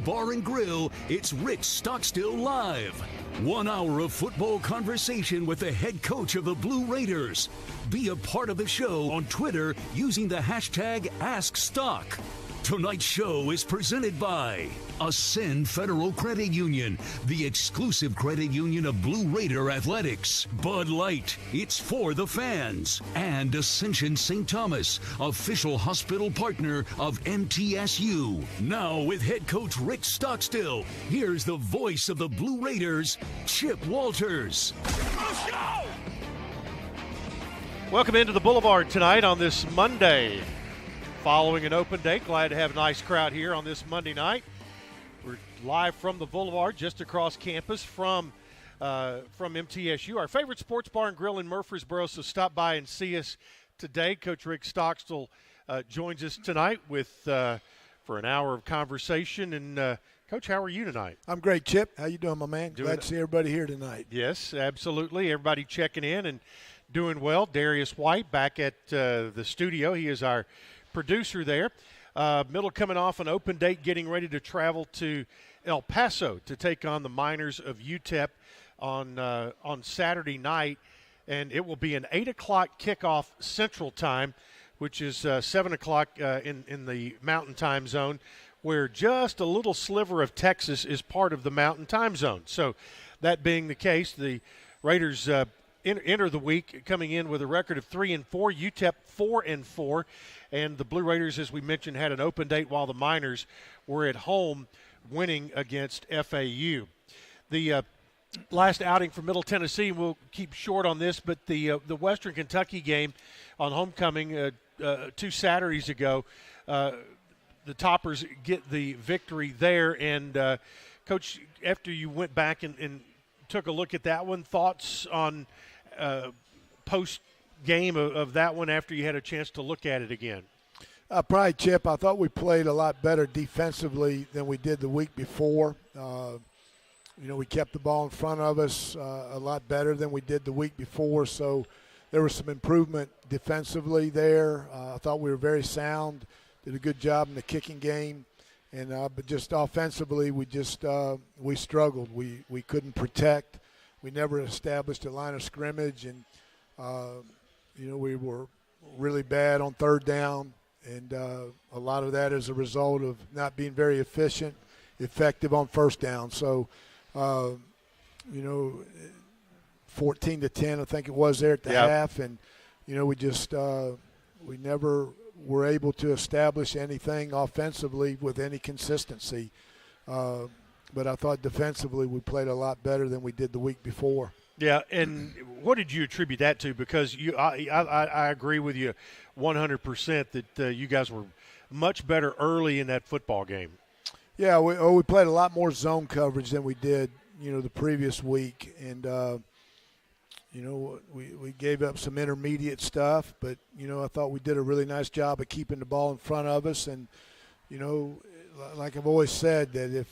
Bar and Grill, it's Rick Stockstill Live. 1 hour of football conversation with the head coach of the Blue Raiders. Be a part of the show on Twitter using the hashtag AskStock. Tonight's show is presented by Ascend Federal Credit Union, the exclusive credit union of Blue Raider Athletics. Bud Light, it's for the fans. And Ascension St. Thomas, official hospital partner of MTSU. Now with head coach Rick Stockstill, here's the voice of the Blue Raiders, Chip Walters. Let's go! Welcome into the Boulevard tonight on this Monday. Following an open day, glad to have a nice crowd here on this Monday night. We're live from the Boulevard, just across campus from MTSU, our favorite sports bar and grill in Murfreesboro. So stop by and see us today. Coach Rick Stockstill joins us tonight with for an hour of conversation. And Coach, how are you tonight? I'm great, Chip. How you doing, my man? Glad to see everybody here tonight. Yes, absolutely. Everybody checking in and doing well. Darius White back at the studio. He is our producer there. Middle coming off an open date, getting ready to travel to El Paso to take on the Miners of UTEP on Saturday night. And it will be an 8 o'clock kickoff Central Time, which is 7 o'clock in the Mountain Time Zone, where just a little sliver of Texas is part of the Mountain Time Zone. So that being the case, the Raiders enter the week coming in with a record of 3-4, UTEP 4-4, and the Blue Raiders, as we mentioned, had an open date while the Miners were at home winning against FAU. The last outing for Middle Tennessee, we'll keep short on this, but the Western Kentucky game on homecoming 2 Saturdays ago, the Toppers get the victory there. And, Coach, after you went back and took a look at that one, thoughts on post-game of that one after you had a chance to look at it again? Probably, Chip, I thought we played a lot better defensively than we did the week before. We kept the ball in front of us a lot better than we did the week before, so there was some improvement defensively there. I thought we were very sound, did a good job in the kicking game, and but just offensively we struggled. We couldn't protect. We never established a line of scrimmage, and we were really bad on third down, and a lot of that is a result of not being very effective on first down. So, 14-10, I think it was there at the half, and we never were able to establish anything offensively with any consistency. But I thought defensively we played a lot better than we did the week before. Yeah, and what did you attribute that to? Because I agree with you 100% that you guys were much better early in that football game. Yeah, we played a lot more zone coverage than we did, the previous week. And, we gave up some intermediate stuff, but, I thought we did a really nice job of keeping the ball in front of us. And, like I've always said, that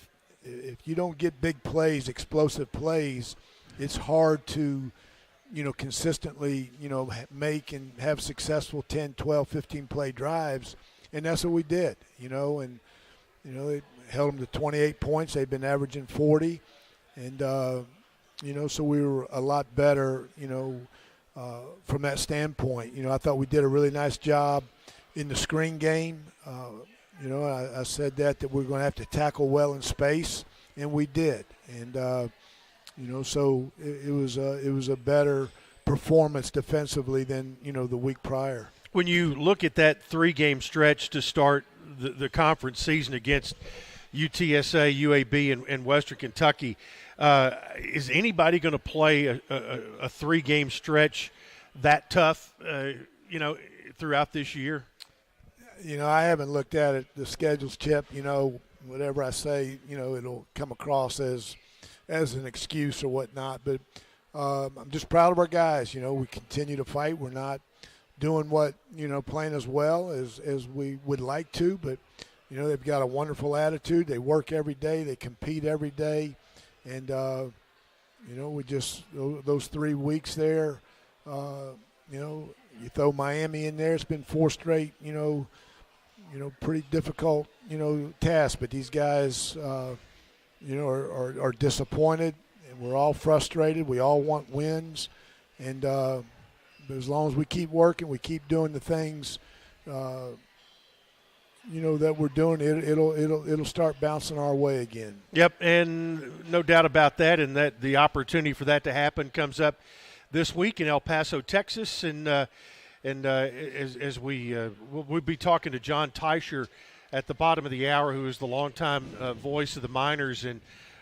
if you don't get big plays, explosive plays, it's hard to, consistently, make and have successful 10, 12, 15-play drives. And that's what we did, and, it held them to 28 points. They've been averaging 40. And, so we were a lot better, from that standpoint. I thought we did a really nice job in the screen game. I said that we're going to have to tackle well in space, and we did. And, so it was a better performance defensively than, the week prior. When you look at that 3-game stretch to start the conference season against UTSA, UAB, and Western Kentucky, is anybody going to play a 3-game stretch that tough, throughout this year? I haven't looked at it, the schedules, Chip. Whatever I say, it'll come across as an excuse or whatnot. But I'm just proud of our guys. We continue to fight. We're not doing what, playing as well as we would like to. But, they've got a wonderful attitude. They work every day. They compete every day. And, we just those 3 weeks there, you throw Miami in there. It's been 4 straight, pretty difficult, task. But these guys, are disappointed, and we're all frustrated. We all want wins, and but as long as we keep working, we keep doing the things, that we're doing, it'll start bouncing our way again. Yep, and no doubt about that, and that the opportunity for that to happen comes up this week in El Paso, Texas, and as we'll be talking to John Teicher at the bottom of the hour, who is the longtime voice of the Miners and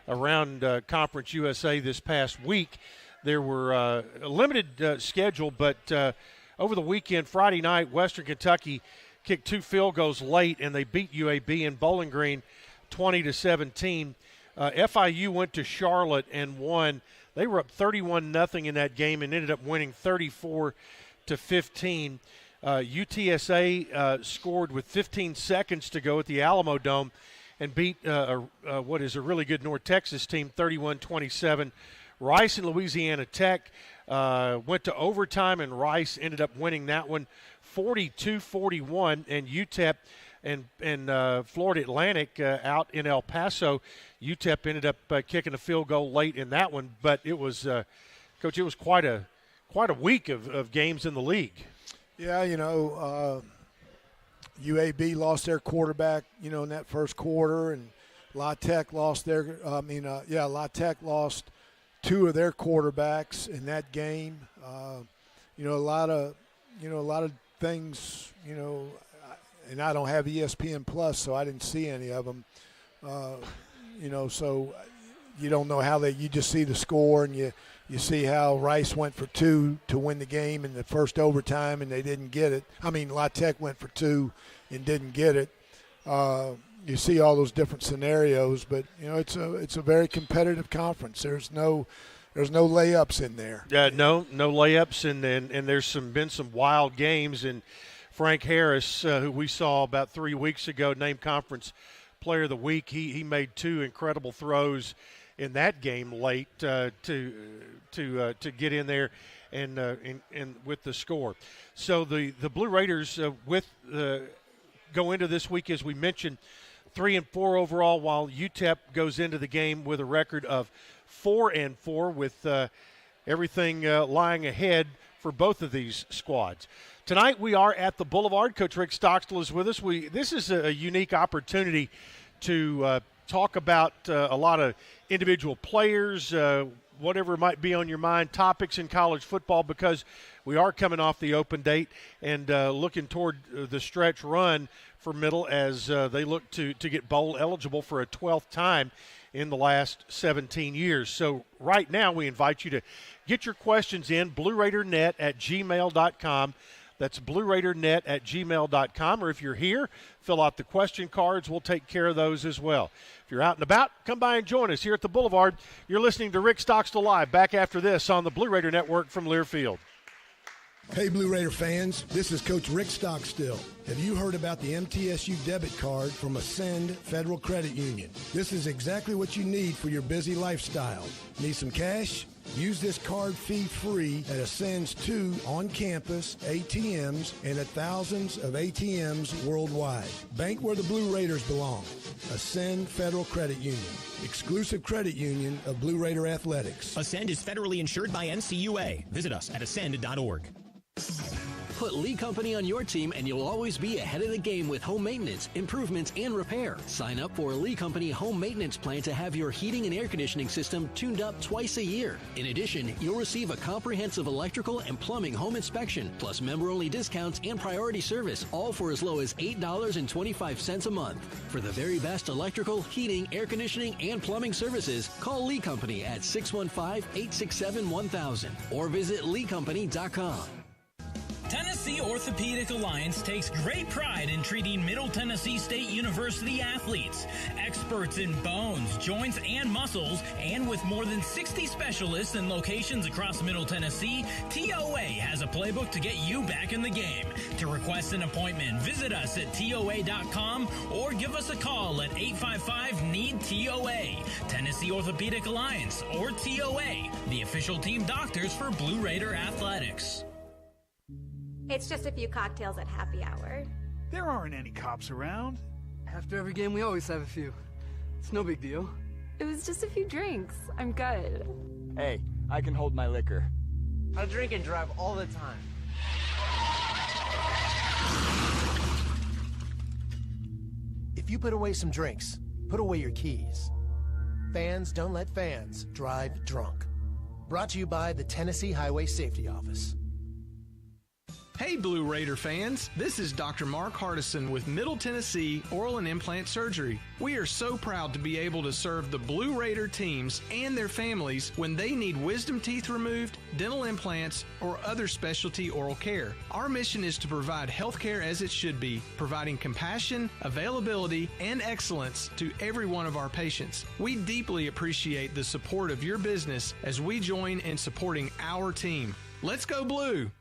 around Conference USA this past week. There were a limited schedule, but over the weekend, Friday night, Western Kentucky kicked 2 field goals late, and they beat UAB in Bowling Green 20-17. FIU went to Charlotte and won. They were up 31-0 in that game and ended up winning 34-15. UTSA scored with 15 seconds to go at the Alamo Dome and beat what is a really good North Texas team 31-27. Rice and Louisiana Tech went to overtime, and Rice ended up winning that one 42-41. And UTEP and Florida Atlantic out in El Paso, UTEP ended up kicking a field goal late in that one. But it was, Coach, it was quite a week of games in the league. Yeah, UAB lost their quarterback, in that first quarter, and La Tech lost La Tech lost 2 of their quarterbacks in that game. A lot of things, and I don't have ESPN Plus, so I didn't see any of them. So you don't know how you just see the score, and you see how Rice went for 2 to win the game in the first overtime, and they didn't get it. La Tech went for 2 and didn't get it. You see all those different scenarios, but it's a very competitive conference. There's no layups in there. Yeah, no layups, and there's been some wild games. And Frank Harris, who we saw about 3 weeks ago, named Conference Player of the Week, he made 2 incredible throws in that game late to get in there and with the score. So the Blue Raiders go into this week, as we mentioned, 3-4 overall, while UTEP goes into the game with a record of 4-4, with everything lying ahead for both of these squads. Tonight we are at the Boulevard. Coach Rick Stockstill is with us. This is a unique opportunity to talk about a lot of individual players, whatever might be on your mind, topics in college football, because we are coming off the open date and looking toward the stretch run for Middle as they look to get bowl eligible for a 12th time in the last 17 years. So right now we invite you to get your questions in, blueraidernet@gmail.com. That's blueraidernet@gmail.com. Or if you're here, fill out the question cards. We'll take care of those as well. If you're out and about, come by and join us here at the Boulevard. You're listening to Rick Stockstill Live. Back after this on the Blue Raider Network from Learfield. Hey, Blue Raider fans, this is Coach Rick Stockstill. Have you heard about the MTSU debit card from Ascend Federal Credit Union? This is exactly what you need for your busy lifestyle. Need some cash? Use this card fee-free at Ascend's 2 on-campus ATMs and at thousands of ATMs worldwide. Bank where the Blue Raiders belong. Ascend Federal Credit Union, exclusive credit union of Blue Raider Athletics. Ascend is federally insured by NCUA. Visit us at ascend.org. Put Lee Company on your team and you'll always be ahead of the game with home maintenance, improvements, and repair. Sign up for a Lee Company home maintenance plan to have your heating and air conditioning system tuned up twice a year. In addition, you'll receive a comprehensive electrical and plumbing home inspection, plus member-only discounts and priority service, all for as low as $8.25 a month. For the very best electrical, heating, air conditioning, and plumbing services, call Lee Company at 615-867-1000 or visit leecompany.com. Tennessee Orthopedic Alliance takes great pride in treating Middle Tennessee State University athletes. Experts in bones, joints, and muscles, and with more than 60 specialists in locations across Middle Tennessee, TOA has a playbook to get you back in the game. To request an appointment, visit us at TOA.com or give us a call at 855-NEED-TOA. Tennessee Orthopedic Alliance, or TOA, the official team doctors for Blue Raider Athletics. It's just a few cocktails at happy hour. There aren't any cops around. After every game, we always have a few. It's no big deal. It was just a few drinks. I'm good. Hey, I can hold my liquor. I drink and drive all the time. If you put away some drinks, put away your keys. Fans don't let fans drive drunk. Brought to you by the Tennessee Highway Safety Office. Hey Blue Raider fans, this is Dr. Mark Hardison with Middle Tennessee Oral and Implant Surgery. We are so proud to be able to serve the Blue Raider teams and their families when they need wisdom teeth removed, dental implants, or other specialty oral care. Our mission is to provide health care as it should be, providing compassion, availability, and excellence to every one of our patients. We deeply appreciate the support of your business as we join in supporting our team. Let's go Blue!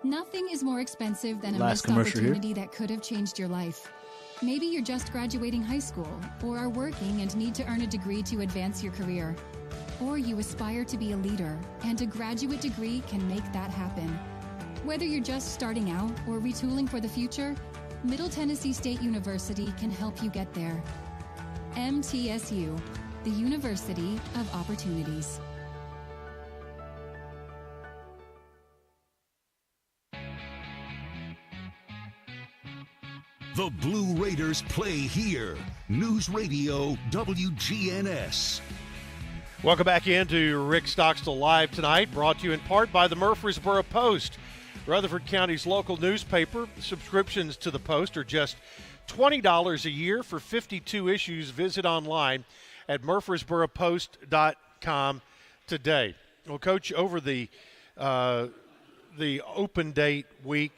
Nothing is more expensive than a missed opportunity that could have changed your life. Maybe you're just graduating high school, or are working and need to earn a degree to advance your career. Or you aspire to be a leader, and a graduate degree can make that happen. Whether you're just starting out or retooling for the future, Middle Tennessee State University can help you get there. MTSU, the University of Opportunities. The Blue Raiders play here. News Radio WGNS. Welcome back into Rick Stockstill Live tonight, brought to you in part by the Murfreesboro Post, Rutherford County's local newspaper. Subscriptions to the Post are just $20 a year for 52 issues. Visit online at murfreesboropost.com today. Well, Coach, over the open date week,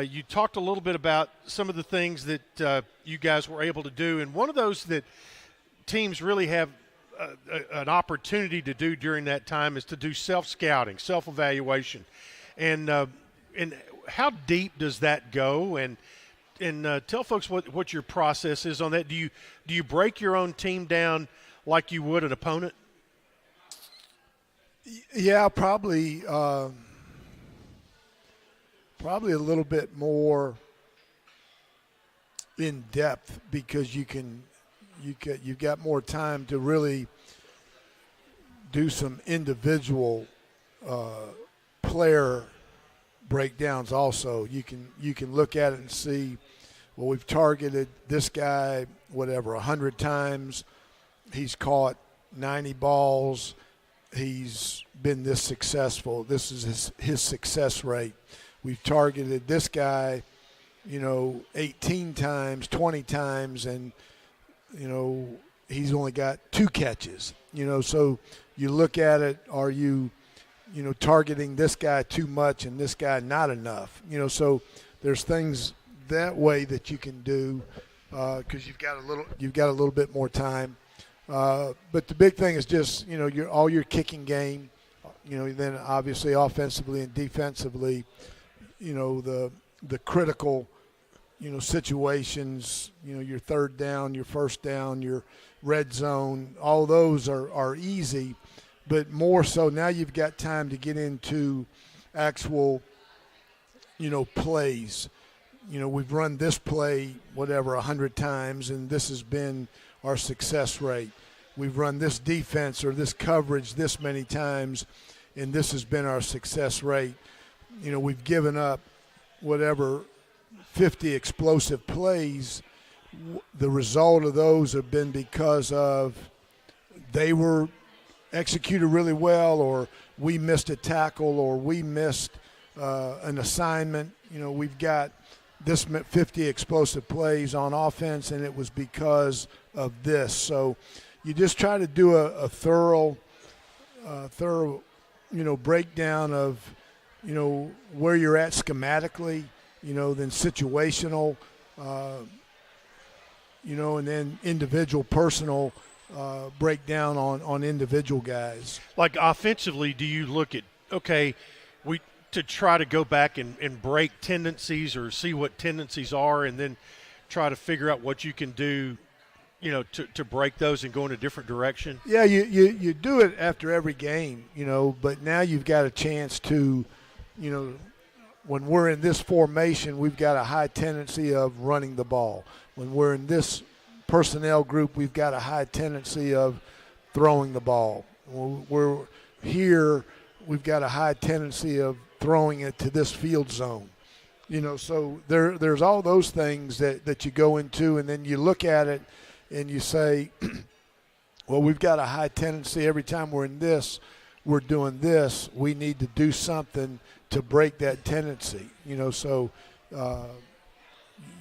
you talked a little bit about some of the things that you guys were able to do, and one of those that teams really have an opportunity to do during that time is to do self-scouting, self-evaluation. And how deep does that go? And tell folks what your process is on that. Do you break your own team down like you would an opponent? Yeah, probably a little bit more in depth, because you've got more time to really do some individual player breakdowns. Also, you can look at it and see, well, we've targeted this guy 100 times. He's caught 90 balls. He's been this successful. This is his success rate. We've targeted this guy, 18 times, 20 times, and, he's only got 2 catches. So you look at it, are you, targeting this guy too much and this guy not enough? So there's things that way that you can do because you've got a little bit more time. But the big thing is just, all your kicking game, then obviously offensively and defensively, the critical, situations, your third down, your first down, your red zone, all those are easy, but more so now you've got time to get into actual, plays. We've run this play, 100 times, and this has been our success rate. We've run this defense or this coverage this many times, and this has been our success rate. We've given up 50 explosive plays. The result of those have been because of they were executed really well, or we missed a tackle, or we missed an assignment. We've got this 50 explosive plays on offense, and it was because of this. So you just try to do a thorough, breakdown of, where you're at schematically, then situational, and then individual, personal breakdown on individual guys. Like offensively, do you look at, to try to go back and break tendencies or see what tendencies are, and then try to figure out what you can do, to break those and go in a different direction? Yeah, you do it after every game, but now you've got a chance to, when we're in this formation, we've got a high tendency of running the ball. When we're in this personnel group, we've got a high tendency of throwing the ball. When we're here, we've got a high tendency of throwing it to this field zone. So there's all those things that you go into, and then you look at it and you say, well, we've got a high tendency every time we're in this, we're doing this. We need to do something to break that tendency. So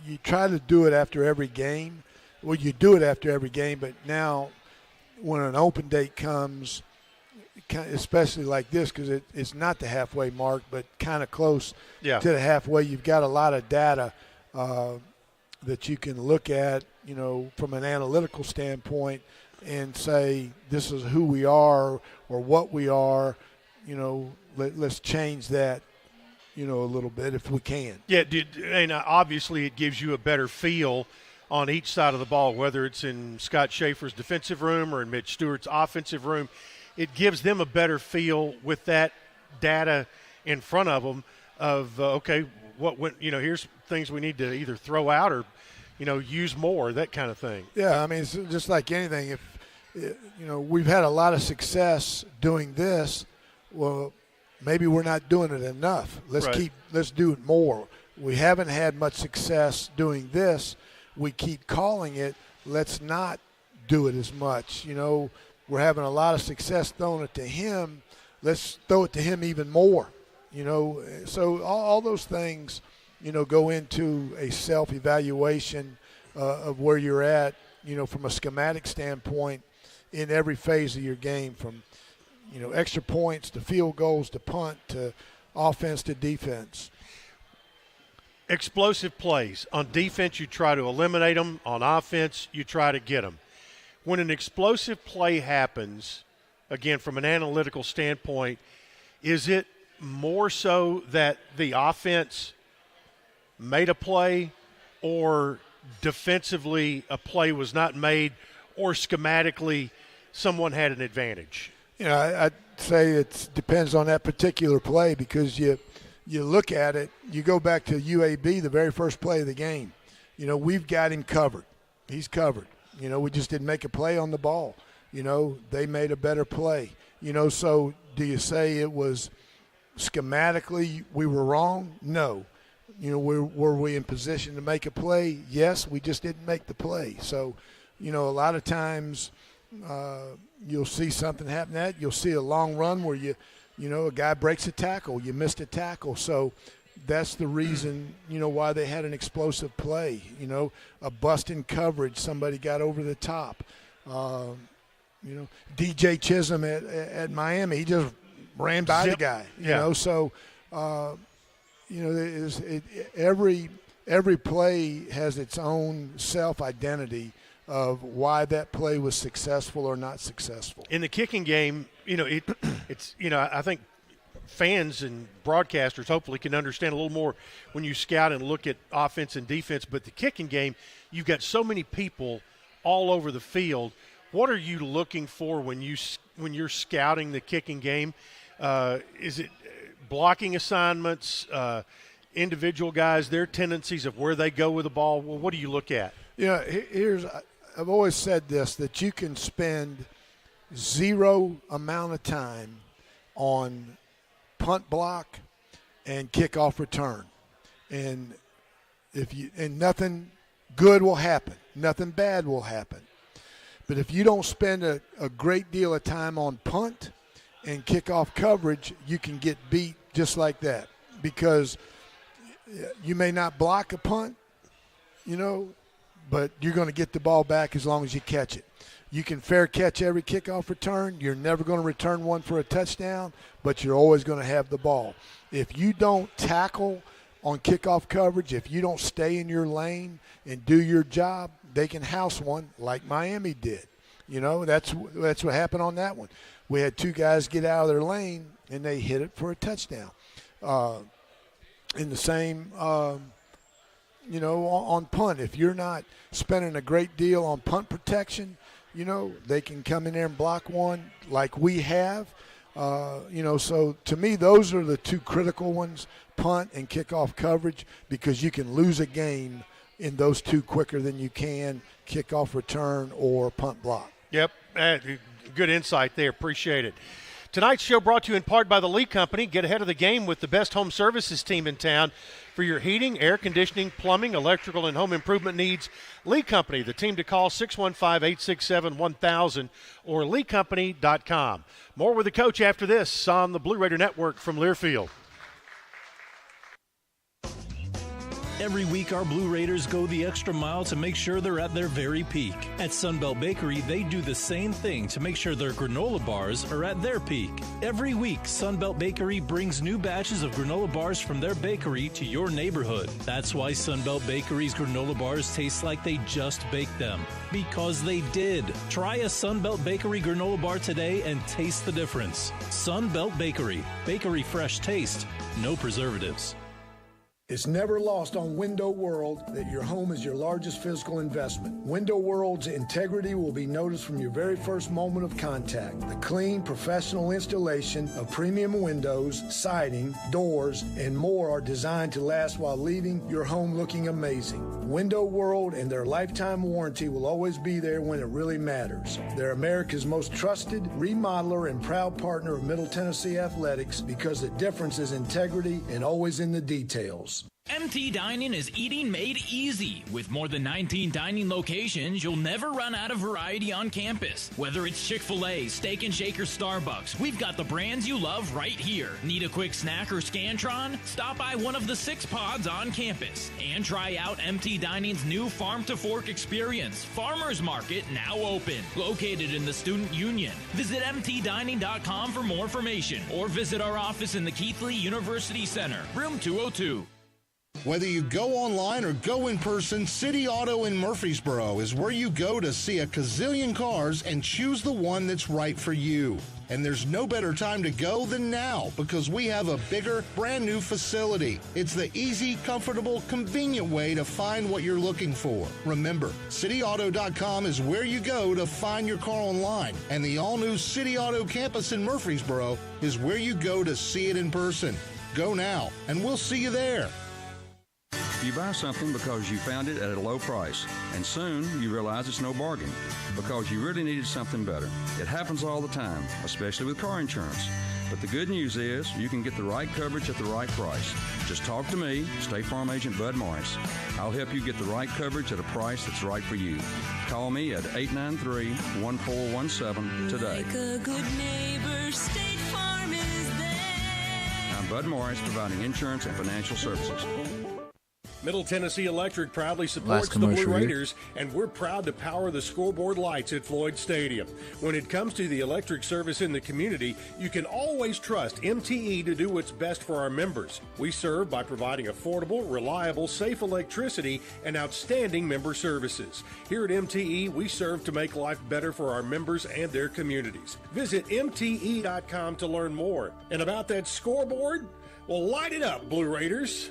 you try to do it after every game. Well, you do it after every game, but now when an open date comes, especially like this, because it's not the halfway mark, but kind of close to the halfway, you've got a lot of data that you can look at, from an analytical standpoint and say, this is who we are or what we are, let's change that, a little bit if we can. Yeah, and obviously it gives you a better feel on each side of the ball, whether it's in Scott Schaefer's defensive room or in Mitch Stewart's offensive room. It gives them a better feel with that data in front of them of, here's things we need to either throw out or, use more, that kind of thing. Yeah, I mean, it's just like anything. If, we've had a lot of success doing this, well, maybe we're not doing it enough. Let's do it more. We haven't had much success doing this. We keep calling it, let's not do it as much. We're having a lot of success throwing it to him. Let's throw it to him even more. So all those things, go into a self-evaluation of where you're at, from a schematic standpoint in every phase of your game, from, extra points to field goals to punt to offense to defense. Explosive plays. On defense, you try to eliminate them. On offense, you try to get them. When an explosive play happens, again, from an analytical standpoint, is it more so that the offense made a play, or defensively a play was not made, or schematically someone had an advantage? I'd say it depends on that particular play, because you look at it, you go back to UAB, the very first play of the game. We've got him covered. He's covered. We just didn't make a play on the ball. They made a better play. So do you say it was schematically we were wrong? No. Were we in position to make a play? Yes, we just didn't make the play. So, a lot of times you'll see something happen you'll see a long run where a guy breaks a tackle, you missed a tackle. So that's the reason, why they had an explosive play. A bust in coverage, somebody got over the top. DJ Chisholm at Miami, he just ran by the guy. So every play has its own self-identity of why that play was successful or not successful. In the kicking game, it's I think fans and broadcasters hopefully can understand a little more when you scout and look at offense and defense. But the kicking game, you've got so many people all over the field. What are you looking for when you're scouting the kicking game? Is it blocking assignments, individual guys, their tendencies of where they go with the ball? Well, what do you look at? I've always said this, that you can spend zero amount of time on punt block and kickoff return, and nothing good will happen, nothing bad will happen. But if you don't spend a great deal of time on punt and kickoff coverage, you can get beat just like that, because you may not block a punt, but you're going to get the ball back as long as you catch it. You can fair catch every kickoff return. You're never going to return one for a touchdown, but you're always going to have the ball. If you don't tackle on kickoff coverage, if you don't stay in your lane and do your job, they can house one like Miami did. That's what happened on that one. We had two guys get out of their lane, and they hit it for a touchdown. In the same on punt, if you're not spending a great deal on punt protection, they can come in there and block one like we have, So to me, those are the two critical ones, punt and kickoff coverage, because you can lose a game in those two quicker than you can kickoff return or punt block. Yep, good insight there. Appreciate it. Tonight's show brought to you in part by the Lee Company. Get ahead of the game with the best home services team in town for your heating, air conditioning, plumbing, electrical, and home improvement needs. Lee Company, the team to call, 615-867-1000 or leecompany.com. More with the coach after this on the Blue Raider Network from Learfield. Every week, our Blue Raiders go the extra mile to make sure they're at their very peak. At Sunbelt Bakery, they do the same thing to make sure their granola bars are at their peak. Every week, Sunbelt Bakery brings new batches of granola bars from their bakery to your neighborhood. That's why Sunbelt Bakery's granola bars taste like they just baked them. Because they did. Try a Sunbelt Bakery granola bar today and taste the difference. Sunbelt Bakery. Bakery fresh taste. No preservatives. It's never lost on Window World that your home is your largest physical investment. Window World's integrity will be noticed from your very first moment of contact. The clean, professional installation of premium windows, siding, doors, and more are designed to last while leaving your home looking amazing. Window World and their lifetime warranty will always be there when it really matters. They're America's most trusted remodeler and proud partner of Middle Tennessee Athletics because the difference is integrity and always in the details. MT Dining is eating made easy. With more than 19 dining locations, you'll never run out of variety on campus. Whether it's Chick-fil-A, Steak and Shake, or Starbucks, we've got the brands you love right here. Need a quick snack or Scantron? Stop by one of the 6 pods on campus and try out MT Dining's new Farm to Fork experience. Farmers Market now open. Located in the Student Union. Visit mtdining.com for more information or visit our office in the Keithley University Center, room 202. Whether you go online or go in person, City Auto in Murfreesboro is where you go to see a gazillion cars and choose the one that's right for you. And there's no better time to go than now because we have a bigger, brand new facility. It's the easy, comfortable, convenient way to find what you're looking for. Remember, cityauto.com is where you go to find your car online. And the all-new City Auto campus in Murfreesboro is where you go to see it in person. Go now, and we'll see you there. You buy something because you found it at a low price, and soon you realize it's no bargain because you really needed something better. It happens all the time, especially with car insurance. But the good news is you can get the right coverage at the right price. Just talk to me, State Farm Agent Bud Morris. I'll help you get the right coverage at a price that's right for you. Call me at 893-1417 today. Like a good neighbor, State Farm is there. I'm Bud Morris, providing insurance and financial services. Middle Tennessee Electric proudly supports the Blue Raiders, and we're proud to power the scoreboard lights at Floyd Stadium. When it comes to the electric service in the community, you can always trust MTE to do what's best for our members. We serve by providing affordable, reliable, safe electricity and outstanding member services. Here at MTE, we serve to make life better for our members and their communities. Visit MTE.com to learn more. And about that scoreboard, well, light it up, Blue Raiders.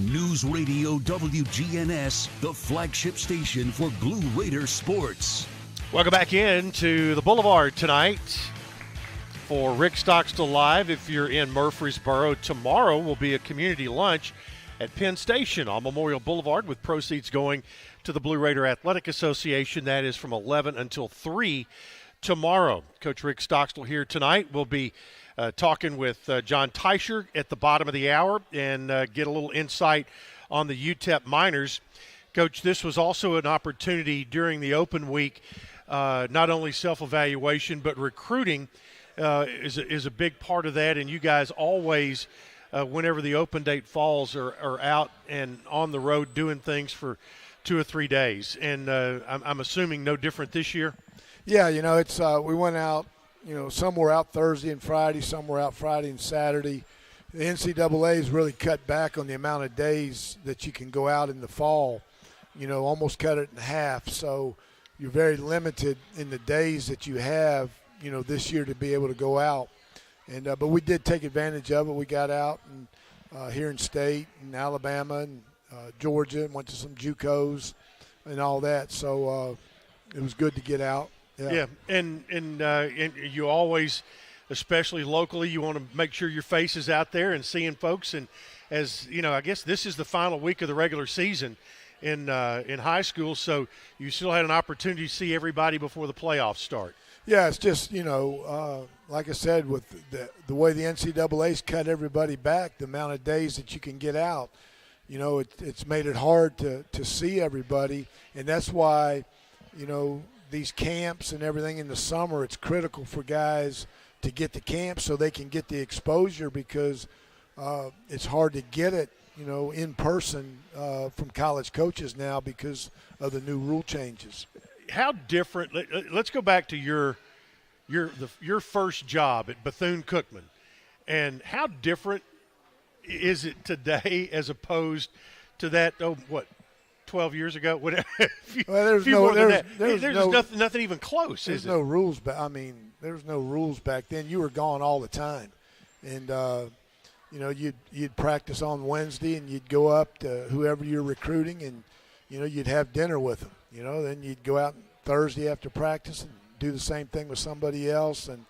News Radio WGNS, the flagship station for Blue Raider sports. Welcome back in to the Boulevard tonight for Rick Stockstill Live. If you're in Murfreesboro, tomorrow will be a community lunch at Penn Station on Memorial Boulevard with proceeds going to the Blue Raider Athletic Association. That is from 11 until 3 tomorrow. Coach Rick Stockstill here tonight. We'll be talking with John Teicher at the bottom of the hour and get a little insight on the UTEP Miners. Coach, this was also an opportunity during the open week, not only self-evaluation, but recruiting is a big part of that, and you guys always, whenever the open date falls, are out and on the road doing things for 2 or 3 days. And I'm assuming no different this year? Yeah, it's we went out. Some were out Thursday and Friday, some were out Friday and Saturday. The NCAA has really cut back on the amount of days that you can go out in the fall, almost cut it in half. So you're very limited in the days that you have, this year to be able to go out. And but we did take advantage of it. We got out and here in state and Alabama and Georgia and went to some JUCOs and all that. So it was good to get out. Yeah, and you always, especially locally, you want to make sure your face is out there and seeing folks. And as you know, I guess this is the final week of the regular season in high school, so you still had an opportunity to see everybody before the playoffs start. Yeah, it's just, like I said, with the way the NCAA's cut everybody back, the amount of days that you can get out, it's made it hard to see everybody. And that's why, these camps and everything in the summer, it's critical for guys to get to camp so they can get the exposure, because it's hard to get it, in person from college coaches now because of the new rule changes. How different? Let's go back to your first job at Bethune-Cookman, and how different is it today as opposed to that? 12 years ago? Whatever. Well, there's nothing even close. There's no rules. There was no rules back then. You were gone all the time, and you'd practice on Wednesday, and you'd go up to whoever you're recruiting, and you'd have dinner with them. Then you'd go out Thursday after practice and do the same thing with somebody else, and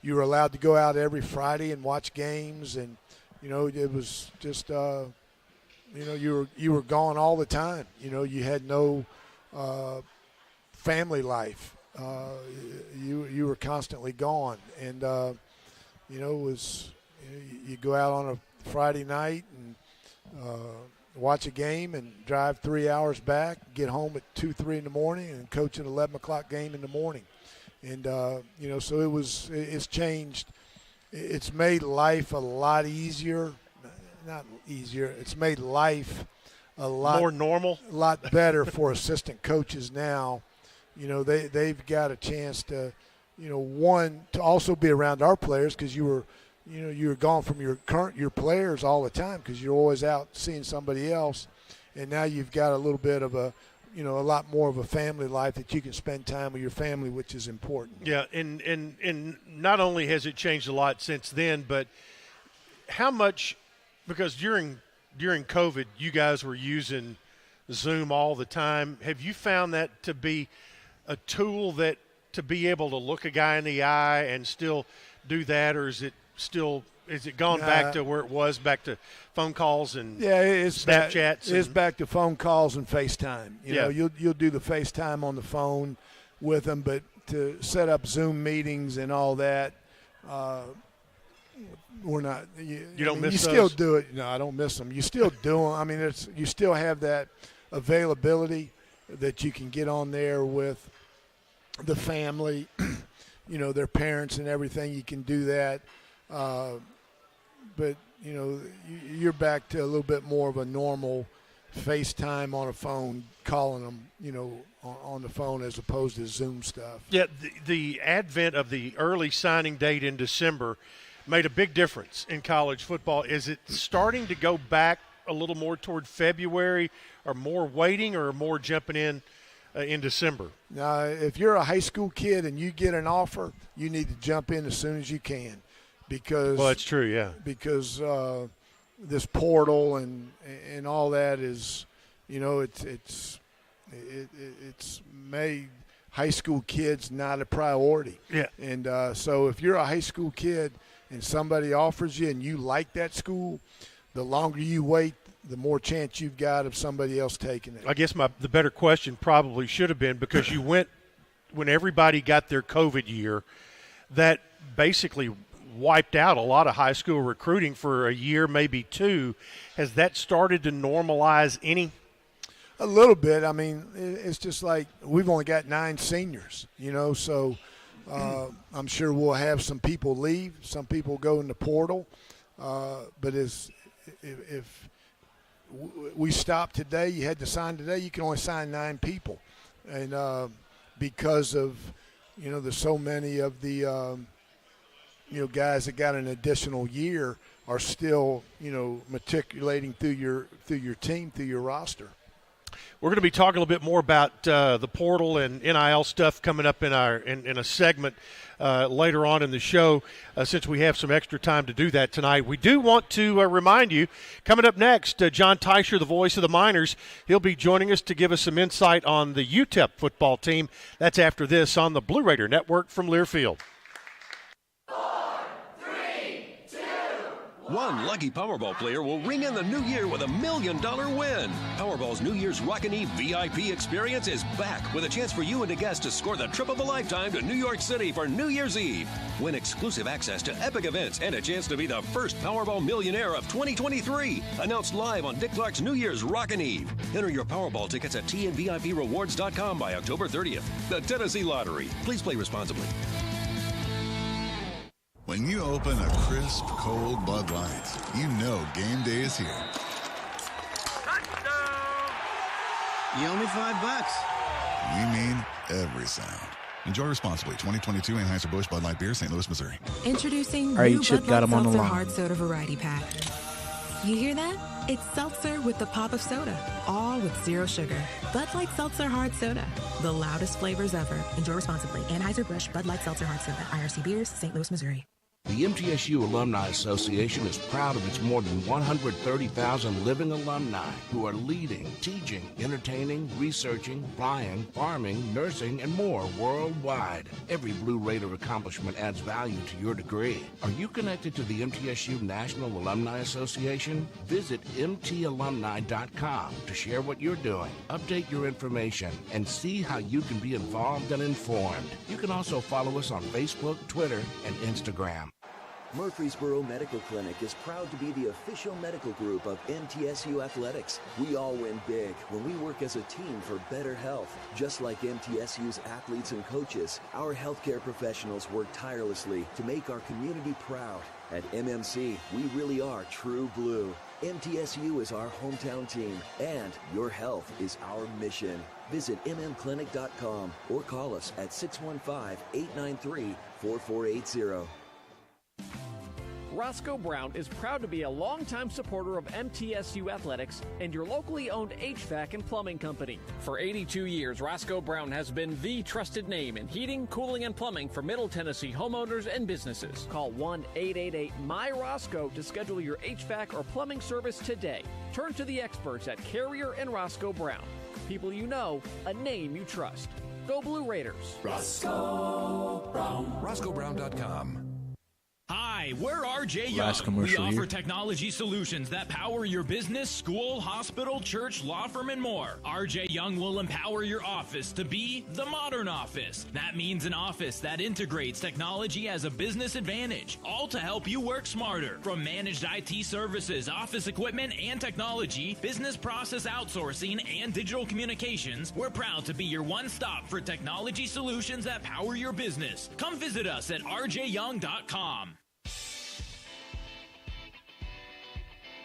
you were allowed to go out every Friday and watch games, and it was just you were gone all the time. You had no family life. You were constantly gone, and it was you go out on a Friday night and watch a game and drive 3 hours back, get home at 2-3 in the morning, and coach an 11 o'clock game in the morning. And so it's changed. It's made life a lot easier. Not easier. It's made life a lot more normal, a lot better for assistant coaches now. They've got a chance to, one, to also be around our players, because you were gone from your players all the time because you're always out seeing somebody else, and now you've got a little bit of a lot more of a family life that you can spend time with your family, which is important. Yeah, and not only has it changed a lot since then, but how much, because during COVID you guys were using Zoom all the time. Have you found that to be a tool that to be able to look a guy in the eye and still do that, or is it gone back to where it was, back to phone calls and Snapchats? It's back to phone calls and FaceTime. You'll do the FaceTime on the phone with them, but to set up Zoom meetings and all that, we're not. You don't miss those? You still do it. No, I don't miss them. You still do them. You still have that availability that you can get on there with the family, their parents and everything. You can do that. But, you're back to a little bit more of a normal FaceTime on a phone, calling them, on the phone as opposed to Zoom stuff. Yeah, the advent of the early signing date in December made a big difference in college football. Is it starting to go back a little more toward February, or more waiting, or more jumping in December? Now, if you're a high school kid and you get an offer, you need to jump in as soon as you can. Because that's true, yeah. Because this portal and all that is, it's made high school kids not a priority. Yeah. And so if you're a high school kid and somebody offers you and you like that school, the longer you wait, the more chance you've got of somebody else taking it. I guess the better question probably should have been, because you went when everybody got their COVID year, that basically wiped out a lot of high school recruiting for a year, maybe two. Has that started to normalize any? A little bit. It's just like we've only got 9 seniors, so I'm sure we'll have some people leave. Some people go in the portal. But if we stop today, you had to sign today, you can only sign 9 people. And because of, there's so many of the guys that got an additional year are still, matriculating through your team, through your roster. We're going to be talking a little bit more about the portal and NIL stuff coming up in a segment later on in the show, since we have some extra time to do that tonight. We do want to remind you, coming up next, John Teicher, the voice of the Miners, he'll be joining us to give us some insight on the UTEP football team. That's after this on the Blue Raider Network from Learfield. One lucky Powerball player will ring in the new year with $1 million win. Powerball's New Year's Rockin' Eve VIP experience is back with a chance for you and a guest to score the trip of a lifetime to New York City for New Year's Eve. Win exclusive access to epic events and a chance to be the first Powerball millionaire of 2023. Announced live on Dick Clark's New Year's Rockin' Eve. Enter your Powerball tickets at tnviprewards.com by October 30th. The Tennessee Lottery. Please play responsibly. When you open a crisp, cold Bud Light, you know game day is here. You owe me $5. We mean every sound. Enjoy responsibly. 2022 Anheuser-Busch Bud Light Beer, St. Louis, Missouri. Introducing new Bud Light Seltzer Hard Soda Variety Pack. You hear that? It's seltzer with the pop of soda, all with zero sugar. Bud Light Seltzer Hard Soda, the loudest flavors ever. Enjoy responsibly. Anheuser-Busch Bud Light Seltzer Hard Soda, IRC Beers, St. Louis, Missouri. The MTSU Alumni Association is proud of its more than 130,000 living alumni who are leading, teaching, entertaining, researching, flying, farming, nursing, and more worldwide. Every Blue Raider accomplishment adds value to your degree. Are you connected to the MTSU National Alumni Association? Visit mtalumni.com to share what you're doing, update your information, and see how you can be involved and informed. You can also follow us on Facebook, Twitter, and Instagram. Murfreesboro Medical Clinic is proud to be the official medical group of MTSU Athletics. We all win big when we work as a team for better health. Just like MTSU's athletes and coaches, our healthcare professionals work tirelessly to make our community proud. At MMC, we really are true blue. MTSU is our hometown team, and your health is our mission. Visit mmclinic.com or call us at 615-893-4480. Roscoe Brown is proud to be a longtime supporter of MTSU Athletics and your locally owned HVAC and plumbing company. For 82 years, Roscoe Brown has been the trusted name in heating, cooling, and plumbing for Middle Tennessee homeowners and businesses. Call 1-888-MY-ROSCOE to schedule your HVAC or plumbing service today. Turn to the experts at Carrier and Roscoe Brown. People you know, a name you trust. Go Blue Raiders. Roscoe Brown. RoscoeBrown.com. Hi, we're RJ Young. We offer technology solutions that power your business, school, hospital, church, law firm, and more. RJ Young will empower your office to be the modern office. That means an office that integrates technology as a business advantage, all to help you work smarter. From managed IT services, office equipment and technology, business process outsourcing, and digital communications, we're proud to be your one-stop for technology solutions that power your business. Come visit us at rjyoung.com.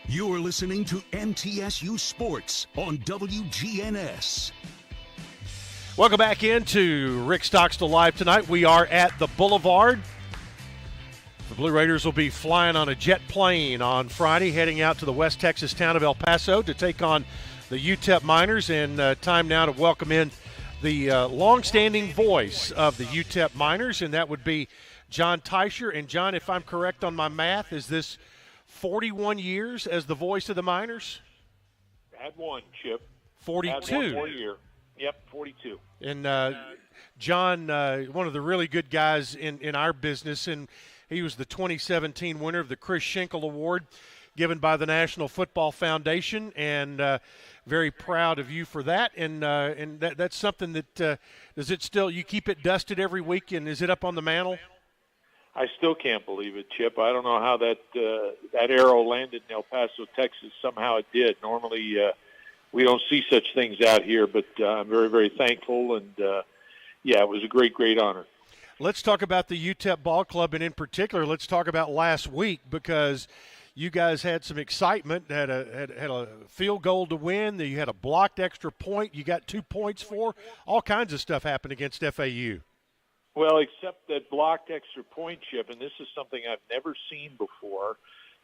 You're listening to MTSU Sports on WGNS. Welcome back into Rick Stockstill Live tonight. We are at the Boulevard. The Blue Raiders will be flying on a jet plane on Friday, heading out to the West Texas town of El Paso to take on the UTEP Miners. And time now to welcome in the longstanding voice of the UTEP Miners, and that would be John Teicher. And, John, if I'm correct on my math, is this 41 years as the voice of the Miners? Had one, Chip. 42. Had one more year. Yep, 42. And John, one of the really good guys in our business, and he was the 2017 winner of the Chris Schenkel Award given by the National Football Foundation, and very proud of you for that. And that's something that does it still, you keep it dusted every week, and is it up on the mantle? I still can't believe it, Chip. I don't know how that arrow landed in El Paso, Texas. Somehow it did. Normally we don't see such things out here, but I'm very, very thankful. And, yeah, it was a great, great honor. Let's talk about the UTEP Ball Club, and in particular, let's talk about last week, because you guys had some excitement, had a field goal to win, you had a blocked extra point, you got 2 points for, all kinds of stuff happened against FAU. Well, except that blocked extra point, Chip, and this is something I've never seen before.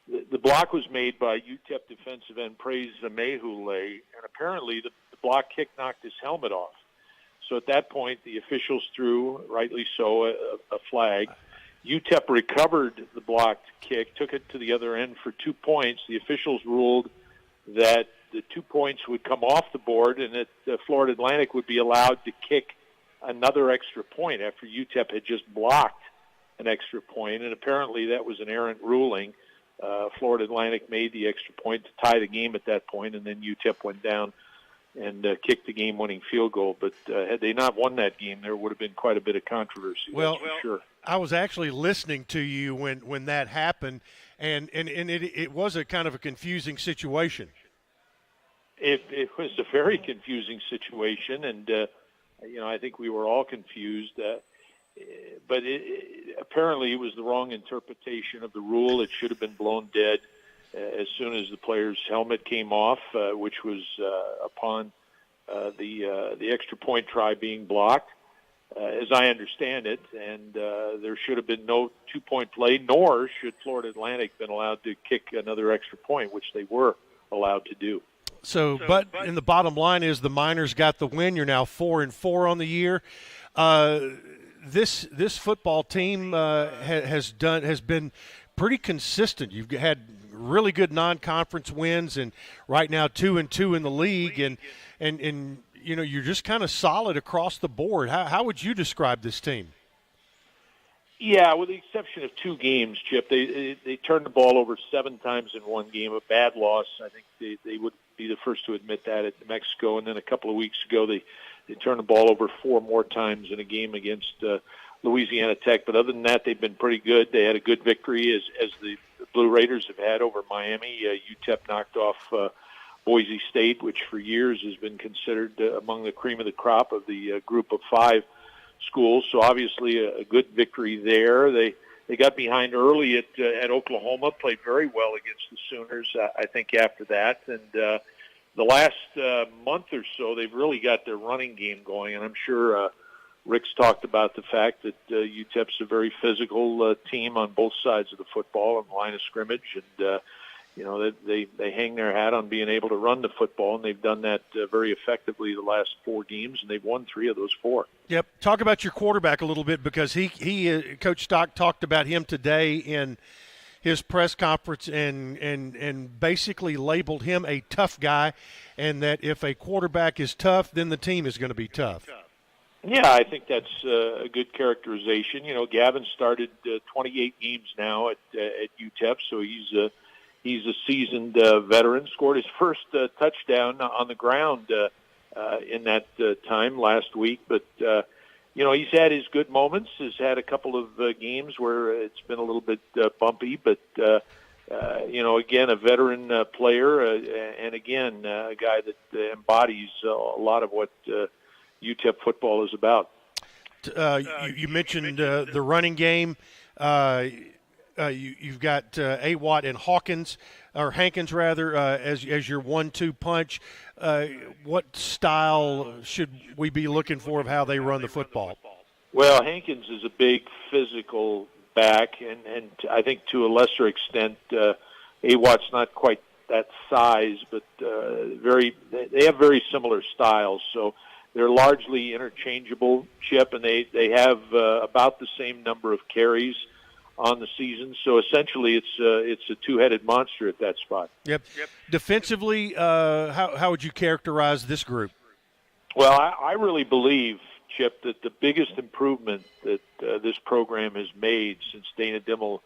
The block was made by UTEP defensive end Praise Zamehule, and apparently the block kick knocked his helmet off. So at that point, the officials threw, rightly so, a flag. UTEP recovered the blocked kick, took it to the other end for 2 points. The officials ruled that the 2 points would come off the board and that Florida Atlantic would be allowed to kick another extra point after UTEP had just blocked an extra point, and apparently that was an errant ruling. Florida Atlantic made the extra point to tie the game at that point, and then UTEP went down and kicked the game-winning field goal. But had they not won that game, there would have been quite a bit of controversy. Well, that's for sure. I was actually listening to you when that happened, and it was a kind of a confusing situation. It was a very confusing situation, and I think we were all confused. But apparently it was the wrong interpretation of the rule. It should have been blown dead as soon as the player's helmet came off, which was upon the extra point try being blocked, as I understand it. And there should have been no 2-point play, nor should Florida Atlantic been allowed to kick another extra point, which they were allowed to do. But in the bottom line is the Miners got the win. You're now 4-4 on the year. This football team has been pretty consistent. You've had really good non-conference wins, and right now 2-2 in the league, and you're just kind of solid across the board. How would you describe this team? Yeah, with the exception of 2 games, Chip, they turned the ball over 7 times in one game, a bad loss. I think they would be the first to admit that at New Mexico, and then a couple of weeks ago they turned the ball over 4 more times in a game against Louisiana Tech. But other than that, they've been pretty good. They had a good victory, as the Blue Raiders have had over Miami. UTEP knocked off Boise State, which for years has been considered among the cream of the crop of the group of 5 schools. So obviously a good victory there. They got behind early at Oklahoma, played very well against the Sooners, I think, after that. And the last month or so, they've really got their running game going, and I'm sure Rick's talked about the fact that UTEP's a very physical team on both sides of the football and the line of scrimmage, and they hang their hat on being able to run the football, and they've done that very effectively the last 4 games, and they've won 3 of those 4. Yep. Talk about your quarterback a little bit, because he Coach Stock talked about him today in his press conference and basically labeled him a tough guy, and that if a quarterback is tough, then the team is going to be tough. Yeah, I think that's a good characterization. Gavin started 28 games now at UTEP, so he's a seasoned veteran. Scored his first touchdown on the ground in that time last week, but he's had his good moments. Has had a couple of games where it's been a little bit bumpy, but again, a veteran player, and again, a guy that embodies a lot of what UTEP football is about. You mentioned the running game. You've got Awat and Hankins as your 1-2 punch. What style should we be looking for of how they run the football? Well, Hankins is a big physical back, and I think to a lesser extent, Awat's not quite that size, but they have very similar styles. So they're largely interchangeable, Chip, and they have about the same number of carries on the season. So essentially it's a 2-headed monster at that spot. Yep. Defensively, how would you characterize this group? Well, I really believe, Chip, that the biggest improvement that this program has made since Dana Dimmel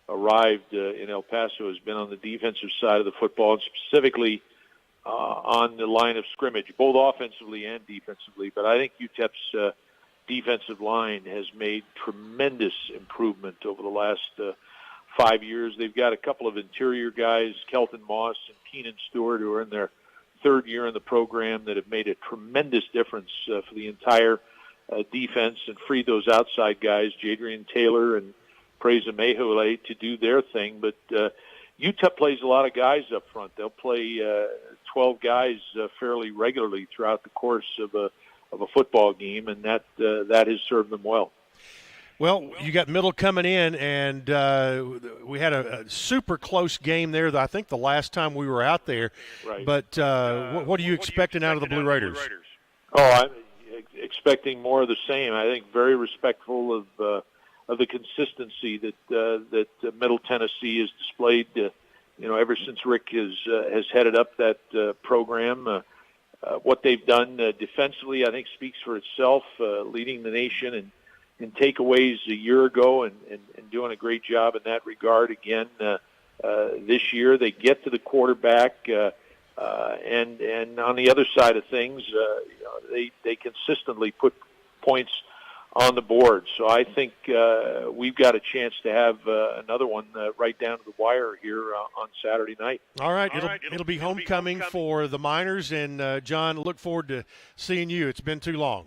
arrived in El Paso has been on the defensive side of the football, and specifically on the line of scrimmage, both offensively and defensively. But I think UTEP's defensive line has made tremendous improvement over the last 5 years. They've got a couple of interior guys, Kelton Moss and Keenan Stewart, who are in their 3rd year in the program, that have made a tremendous difference for the entire defense and freed those outside guys, Jadrian Taylor and Preza Mehule, to do their thing. But UTEP plays a lot of guys up front. They'll play 12 guys fairly regularly throughout the course of a football game, and that has served them well. Well, you got Middle coming in, and we had a super close game there. I think the last time we were out there. Right. But what are you expecting out of the Blue Raiders? Oh, I'm expecting more of the same. I think very respectful of the consistency that Middle Tennessee has displayed. Ever since Rick has headed up that program. What they've done defensively, I think, speaks for itself. Leading the nation in takeaways a year ago and doing a great job in that regard again this year. They get to the quarterback, and on the other side of things, they consistently put points on the board. So I think we've got a chance to have another one right down to the wire here on Saturday night. All right, it'll be homecoming for the Miners, and John, look forward to seeing you. It's been too long.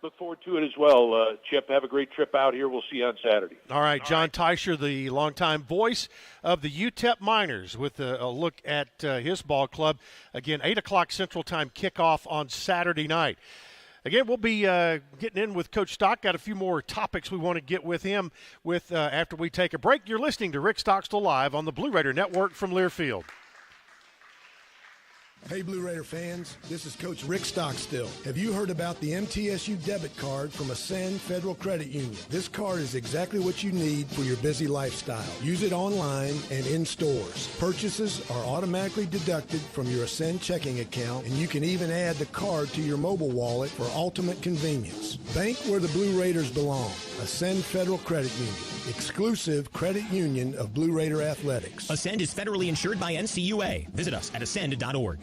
Look forward to it as well, Chip. Have a great trip out here. We'll see you on Saturday. All right, John Teicher, the longtime voice of the UTEP Miners, with a look at his ball club. Again, 8 o'clock Central Time kickoff on Saturday night. Again, we'll be getting in with Coach Stock. Got a few more topics we want to get with him with after we take a break. You're listening to Rick Stockstill Live on the Blue Raider Network from Learfield. Hey, Blue Raider fans, this is Coach Rick Stockstill. Have you heard about the MTSU debit card from Ascend Federal Credit Union? This card is exactly what you need for your busy lifestyle. Use it online and in stores. Purchases are automatically deducted from your Ascend checking account, and you can even add the card to your mobile wallet for ultimate convenience. Bank where the Blue Raiders belong. Ascend Federal Credit Union, exclusive credit union of Blue Raider Athletics. Ascend is federally insured by NCUA. Visit us at ascend.org.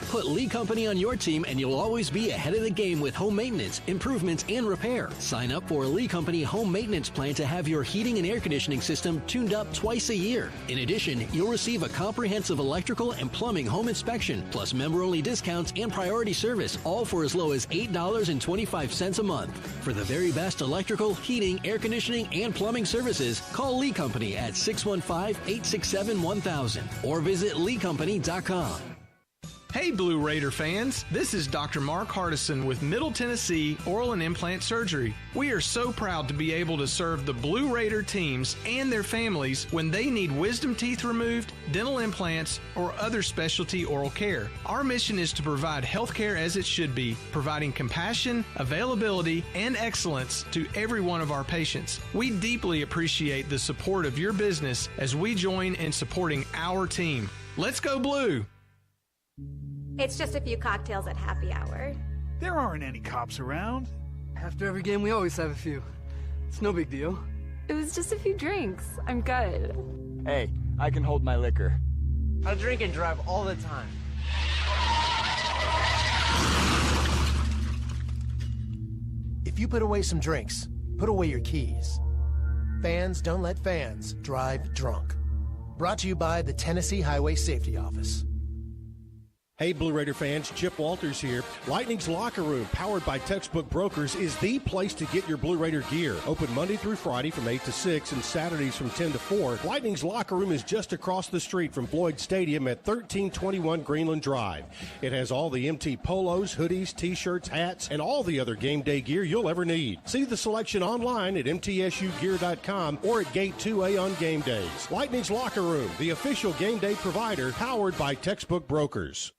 Put Lee Company on your team and you'll always be ahead of the game with home maintenance, improvements, and repair. Sign up for a Lee Company home maintenance plan to have your heating and air conditioning system tuned up twice a year. In addition, you'll receive a comprehensive electrical and plumbing home inspection, plus member-only discounts and priority service, all for as low as $8.25 a month. For the very best electrical, heating, air conditioning, and plumbing services, call Lee Company at 615-867-1000 or visit leecompany.com. Hey Blue Raider fans, this is Dr. Mark Hardison with Middle Tennessee Oral and Implant Surgery. We are so proud to be able to serve the Blue Raider teams and their families when they need wisdom teeth removed, dental implants, or other specialty oral care. Our mission is to provide health care as it should be, providing compassion, availability, and excellence to every one of our patients. We deeply appreciate the support of your business as we join in supporting our team. Let's go Blue! It's just a few cocktails at happy hour. There aren't any cops around. After every game, we always have a few. It's no big deal. It was just a few drinks. I'm good. Hey, I can hold my liquor. I drink and drive all the time. If you put away some drinks, put away your keys. Fans don't let fans drive drunk. Brought to you by the Tennessee Highway Safety Office. Hey Blue Raider fans, Chip Walters here. Lightning's Locker Room, powered by Textbook Brokers, is the place to get your Blue Raider gear. Open Monday through Friday from 8 to 6 and Saturdays from 10 to 4. Lightning's Locker Room is just across the street from Floyd Stadium at 1321 Greenland Drive. It has all the MT polos, hoodies, t-shirts, hats, and all the other game day gear you'll ever need. See the selection online at mtsugear.com or at Gate 2A on game days. Lightning's Locker Room, the official game day provider, powered by Textbook Brokers.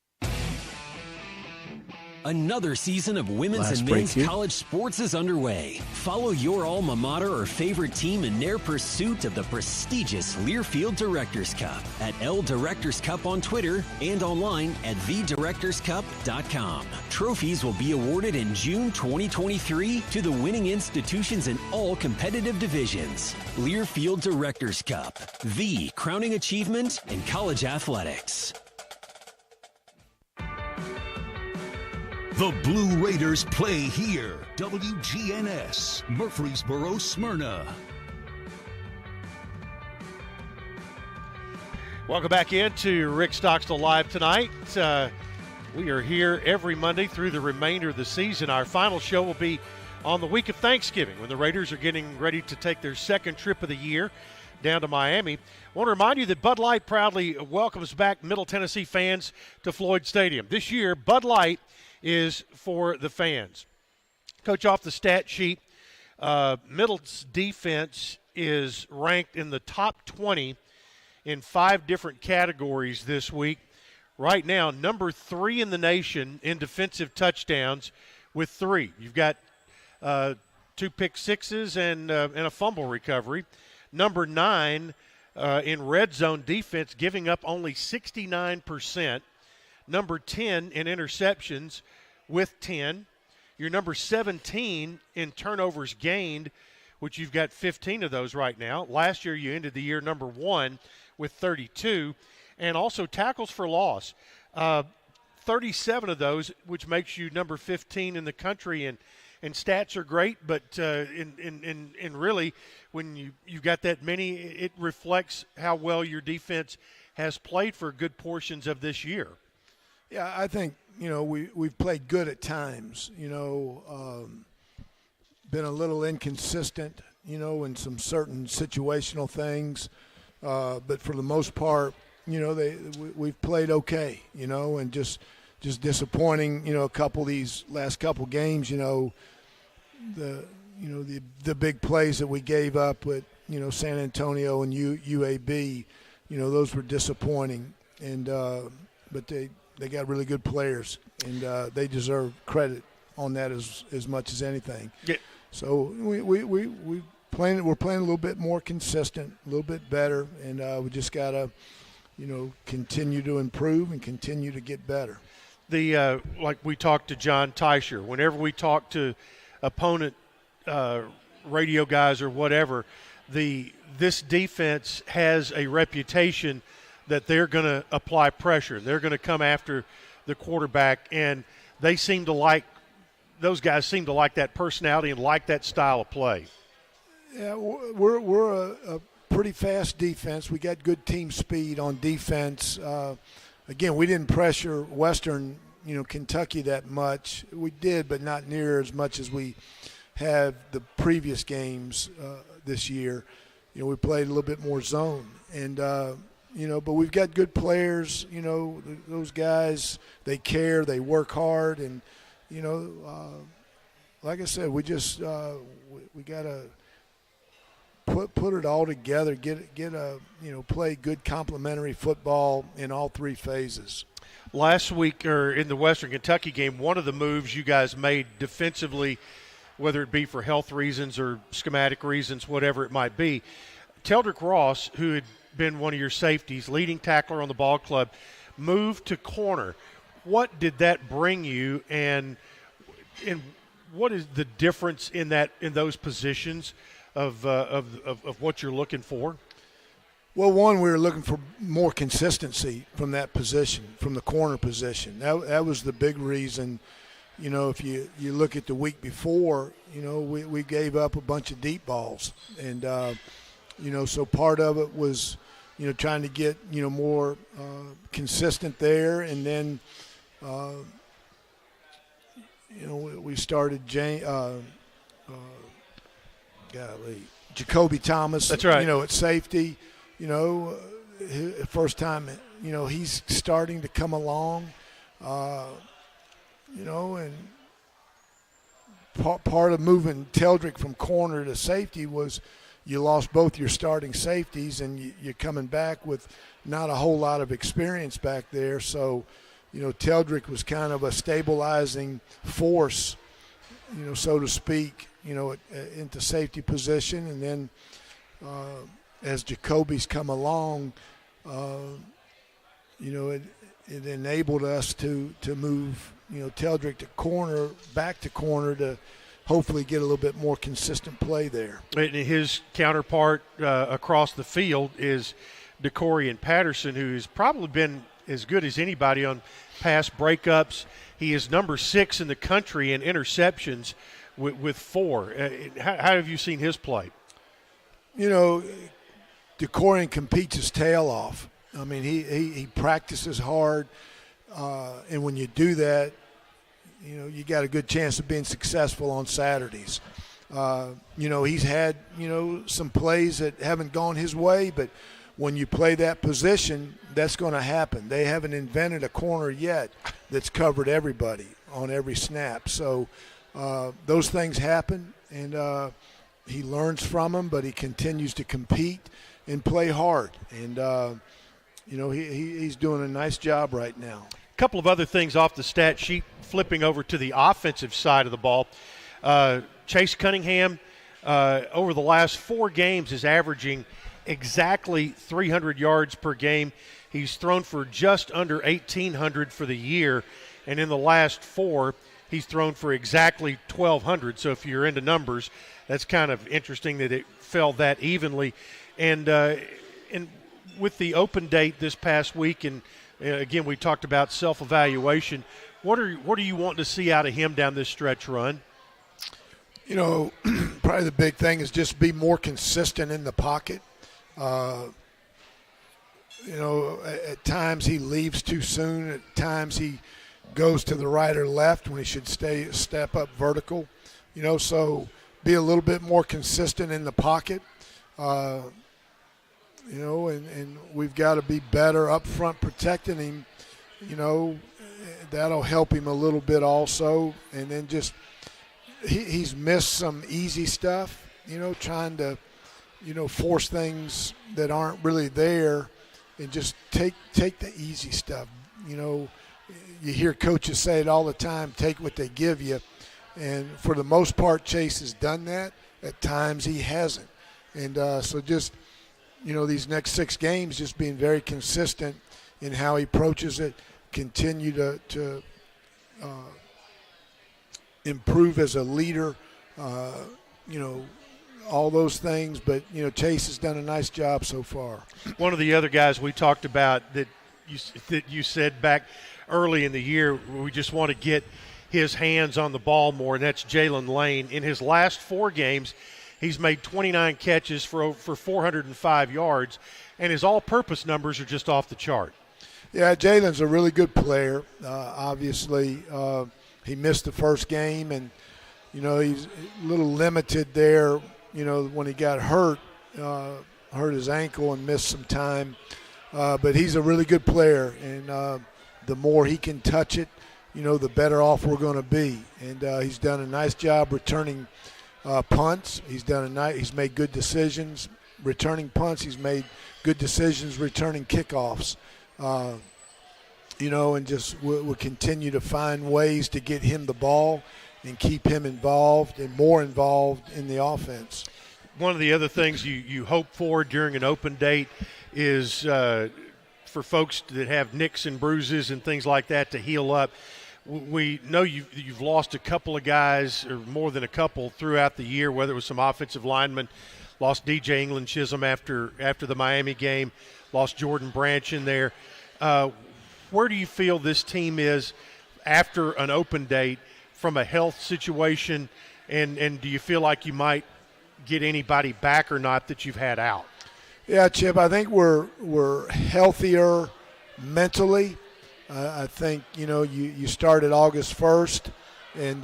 Another season of women's and men's college sports is underway. Follow your alma mater or favorite team in their pursuit of the prestigious Learfield Directors Cup at L Directors Cup on Twitter and online at thedirectorscup.com. Trophies will be awarded in June 2023 to the winning institutions in all competitive divisions. Learfield Directors Cup, the crowning achievement in college athletics. The Blue Raiders play here. WGNS, Murfreesboro, Smyrna. Welcome back into Rick Stockstill Live tonight. We are here every Monday through the remainder of the season. Our final show will be on the week of Thanksgiving, when the Raiders are getting ready to take their second trip of the year down to Miami. I want to remind you that Bud Light proudly welcomes back Middle Tennessee fans to Floyd Stadium. This year, Bud Light is for the fans. Coach, off the stat sheet, Middle's defense is ranked in the top 20 in 5 different categories this week. Right now, number 3 in the nation in defensive touchdowns with 3. You've got 2 pick sixes and a fumble recovery. Number 9 in red zone defense, giving up only 69%. Number 10 in interceptions with 10. You're number 17 in turnovers gained, which you've got 15 of those right now. Last year you ended the year number 1 with 32. And also tackles for loss, 37 of those, which makes you number 15 in the country. And stats are great, but in really, when you got that many, it reflects how well your defense has played for good portions of this year. Yeah, I think, we've played good at times, been a little inconsistent, in some certain situational things. But for the most part, we've played okay, and just disappointing, a couple of these last couple games, the big plays that we gave up with, San Antonio and UAB, those were disappointing. And but they got really good players, and they deserve credit on that as much as anything. Yeah. So we're playing a little bit more consistent, a little bit better, and we just got to, continue to improve and continue to get better. Like we talked to John Teicher, whenever we talk to opponent radio guys or whatever, this defense has a reputation that they're going to apply pressure. They're going to come after the quarterback, and those guys seem to like that personality and like that style of play. Yeah, we're a pretty fast defense. We got good team speed on defense. Again, we didn't pressure Western, Kentucky that much. We did, but not near as much as we have the previous games this year. We played a little bit more zone, and but we've got good players. Those guys, they care, they work hard, and like I said, we just we got to put it all together, get a play good complementary football in all 3 phases. Last week, or in the Western Kentucky game, one of the moves you guys made defensively, whether it be for health reasons or schematic reasons, whatever it might be, Teldrick Ross, who had been one of your safeties, leading tackler on the ball club, moved to corner. What did that bring you, and what is the difference in those positions of what you're looking for? Well, one, we were looking for more consistency from that position, from the corner position. That was the big reason. If you look at the week before, we gave up a bunch of deep balls. And, so part of it was, trying to get, more consistent there. And then, we started Jacoby Thomas. That's right. At safety. First time, he's starting to come along, and part of moving Teldrick from corner to safety was you lost both your starting safeties, and you're coming back with not a whole lot of experience back there. So, Teldrick was kind of a stabilizing force, so to speak, into safety position. And then as Jacoby's come along, it enabled us to move, Teldrick back to corner to hopefully get a little bit more consistent play there. And his counterpart across the field is DeCorian Patterson, who's probably been as good as anybody on pass breakups. He is number 6 in the country in interceptions with 4. How have you seen his play? DeCorian competes his tail off. I mean, he practices hard, and when you do that, you got a good chance of being successful on Saturdays. He's had, some plays that haven't gone his way, but when you play that position, that's going to happen. They haven't invented a corner yet that's covered everybody on every snap. So those things happen, and he learns from them, but he continues to compete and play hard. And, he's doing a nice job right now. A couple of other things off the stat sheet, flipping over to the offensive side of the ball. Chase Cunningham, over the last 4 games, is averaging exactly 300 yards per game. He's thrown for just under 1,800 for the year, and in the last 4, he's thrown for exactly 1,200. So if you're into numbers, that's kind of interesting that it fell that evenly. And with the open date this past week, and again, we talked about self-evaluation. What are you wanting to see out of him down this stretch run? Probably the big thing is just be more consistent in the pocket. At times he leaves too soon. At times he goes to the right or left when he should step up vertical. So be a little bit more consistent in the pocket. And we've got to be better up front protecting him. That'll help him a little bit also. And then just he's missed some easy stuff, trying to, force things that aren't really there and just take the easy stuff. You hear coaches say it all the time, take what they give you. And for the most part, Chase has done that. At times he hasn't. And so just – these next 6 games, just being very consistent in how he approaches it, continue to improve as a leader, all those things. But, Chase has done a nice job so far. One of the other guys we talked about that you said back early in the year, we just want to get his hands on the ball more, and that's Jalen Lane. In his last 4 games, he's made 29 catches for 405 yards, and his all-purpose numbers are just off the chart. Yeah, Jalen's a really good player. Obviously, he missed the first game, and, he's a little limited there, when he got hurt his ankle and missed some time. But he's a really good player, and the more he can touch it, the better off we're going to be. And he's done a nice job returning punts. He's made good decisions returning punts. He's made good decisions returning kickoffs. And just we'll continue to find ways to get him the ball and keep him involved and more involved in the offense. One of the other things you hope for during an open date is for folks that have nicks and bruises and things like that to heal up. We know you've lost a couple of guys, or more than a couple, throughout the year, whether it was some offensive linemen. Lost DJ England Chisholm after the Miami game, lost Jordan Branch in there. Where do you feel this team is after an open date from a health situation, and do you feel like you might get anybody back or not that you've had out? Yeah, Chip, I think we're healthier mentally. I think, you started August 1st, and,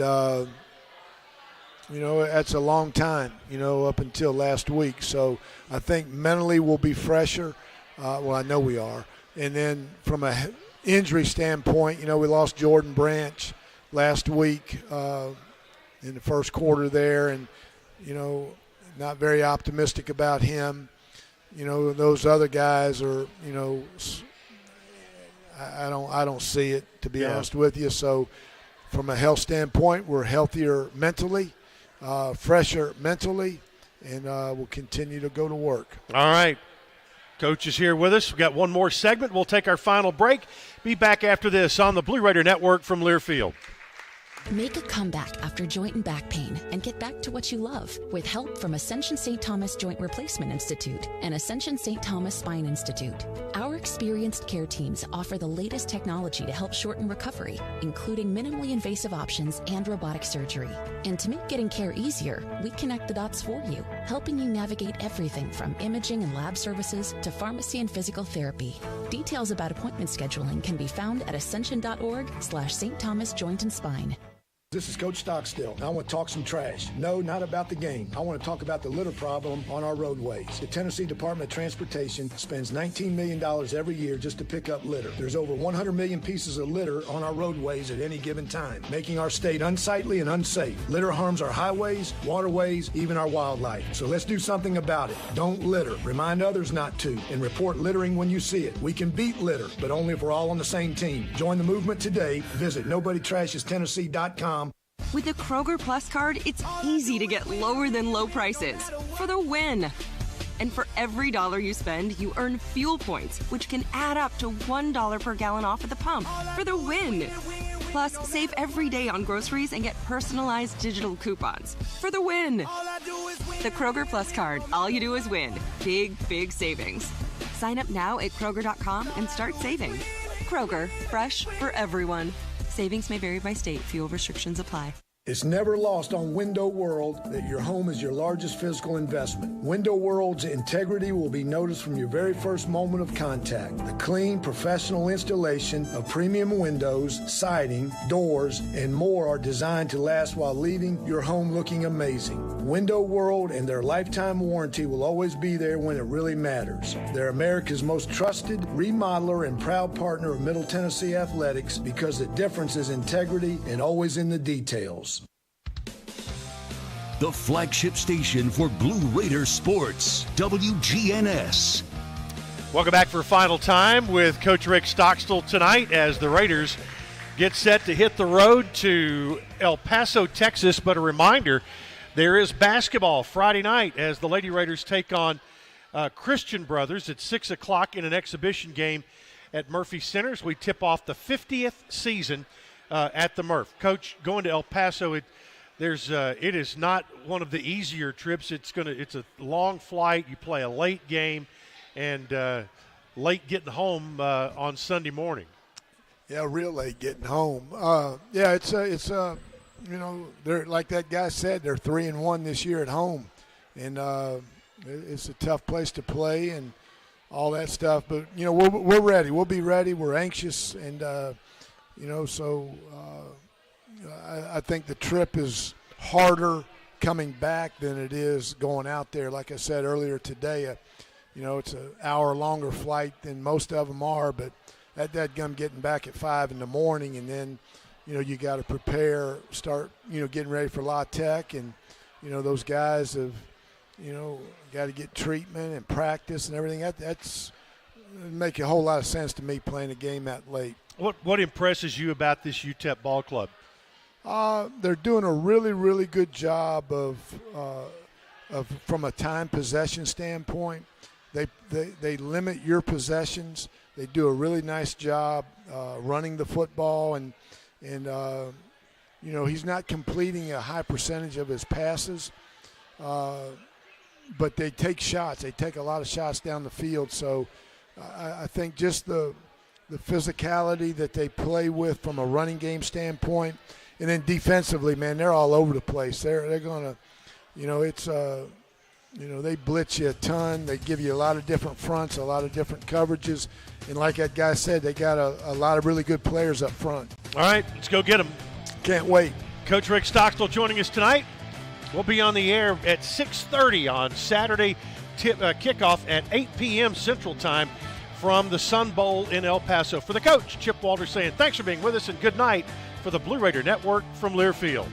that's a long time, up until last week. So I think mentally we'll be fresher. Well, I know we are. And then from a injury standpoint, we lost Jordan Branch last week in the first quarter there, and, not very optimistic about him. Those other guys are, I don't see it, to be honest with you. So from a health standpoint, we're healthier mentally, fresher mentally, and we'll continue to go to work. All right. Coach is here with us. We've got one more segment. We'll take our final break. Be back after this on the Blue Raider Network from Learfield. Make a comeback after joint and back pain and get back to what you love with help from Ascension St. Thomas Joint Replacement Institute and Ascension St. Thomas Spine Institute. Our experienced care teams offer the latest technology to help shorten recovery, including minimally invasive options and robotic surgery. And to make getting care easier, we connect the dots for you, helping you navigate everything from imaging and lab services to pharmacy and physical therapy. Details about appointment scheduling can be found at ascension.org/St. Thomas Joint and Spine. This is Coach Stockstill. I want to talk some trash. No, not about the game. I want to talk about the litter problem on our roadways. The Tennessee Department of Transportation spends $19 million every year just to pick up litter. There's over 100 million pieces of litter on our roadways at any given time, making our state unsightly and unsafe. Litter harms our highways, waterways, even our wildlife. So let's do something about it. Don't litter. Remind others not to, and report littering when you see it. We can beat litter, but only if we're all on the same team. Join the movement today. Visit NobodyTrashesTennessee.com. With the Kroger Plus card, it's easy to get lower than low prices for the win. And for every dollar you spend, you earn fuel points, which can add up to $1 per gallon off at the pump for the win. Plus, save every day on groceries and get personalized digital coupons for the win. The Kroger Plus card, all you do is win. Big, big savings. Sign up now at Kroger.com and start saving. Kroger, fresh for everyone. Savings may vary by state. Fuel restrictions apply. It's never lost on Window World that your home is your largest physical investment. Window World's integrity will be noticed from your very first moment of contact. The clean, professional installation of premium windows, siding, doors, and more are designed to last while leaving your home looking amazing. Window World and their lifetime warranty will always be there when it really matters. They're America's most trusted remodeler and proud partner of Middle Tennessee Athletics because the difference is integrity and always in the details. The flagship station for Blue Raider sports, WGNS. Welcome back for final time with Coach Rick Stockstill tonight as the Raiders get set to hit the road to El Paso, Texas. But a reminder, there is basketball Friday night as the Lady Raiders take on Christian Brothers at 6 o'clock in an exhibition game at Murphy Center as we tip off the 50th season at the Murph. Coach, going to El Paso, it is not one of the easier trips. It's a long flight. You play a late game, and late getting home on Sunday morning. Yeah, real late getting home. They're like that guy said, they're 3-1 this year at home, and it's a tough place to play and all that stuff. But we're ready. We'll be ready. We're anxious, and I think the trip is harder coming back than it is going out there. Like I said earlier today, it's an hour longer flight than most of them are, but that gum getting back at 5 in the morning, and then, you got to prepare, start, getting ready for La Tech, and, those guys have, got to get treatment and practice and everything. That's make a whole lot of sense to me playing a game that late. What impresses you about this UTEP ball club? They're doing a really, really good job of from a time possession standpoint. They limit your possessions. They do a really nice job running the football, and he's not completing a high percentage of his passes, but they take shots. They take a lot of shots down the field. So I think just the physicality that they play with from a running game standpoint. And then defensively, man, they're all over the place. They're going to, they blitz you a ton. They give you a lot of different fronts, a lot of different coverages. And like that guy said, they got a lot of really good players up front. All right, let's go get them. Can't wait. Coach Rick Stockstill joining us tonight. We'll be on the air at 6:30 on Saturday, kickoff at 8 p.m. Central Time from the Sun Bowl in El Paso. For the coach, Chip Walters saying thanks for being with us and good night for the Blue Raider Network from Learfield.